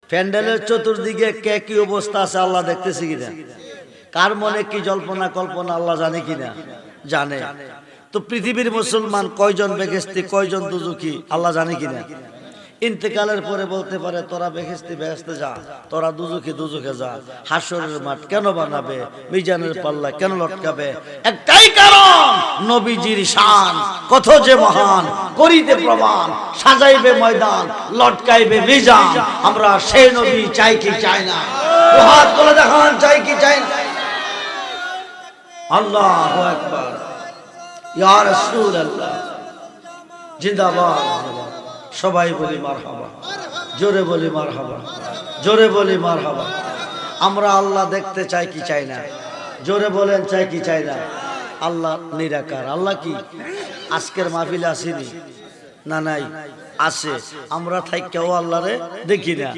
প্যান্ডেলের চতুর্দিকে কে কি অবস্থা আছে আল্লাহ দেখতেছি কিনা, কার মনে কি জল্পনা কল্পনা আল্লাহ জানে কিনা, জানে। তো পৃথিবীর মুসলমান কয়জন বেহেশতি কয়জন দুজখী আল্লাহ জানে কিনা। ইন্তেকালের পরে বলতে পারে তোরা বেহেশতি বেহেশতে যা, তোরা দুজখী দুজখে যা। হাসরের মাঠ কেন বানাবে, মিজানের পাল্লা কেন লটকাবে? একটাই কারণ, নবীজির শান কত যে মহান, করিতে প্রমাণ, সাজাইবে ময়দান, লটকাইবে মিজান। আমরা সেই নবী চাই কি চাই না? হাত তুলে দেখান, চাই কি চাই না? আল্লাহু আকবার, ইয়া রাসূলুল্লাহ জিন্দাবাদ। সবাই বলি মারহাবা, জোরে বলি মারহাবা, জোরে বলি মারহাবা। আমরা আল্লাহ দেখতে চাই কি চাই না? জোরে বলেন, চাই কি চাই না? আল্লাহ নিরাকার। আল্লাহ কি আজকের মাহফিলে আসেনি? না, নাই, আছে। আমরা থাইকেও আল্লাহরে দেখি না।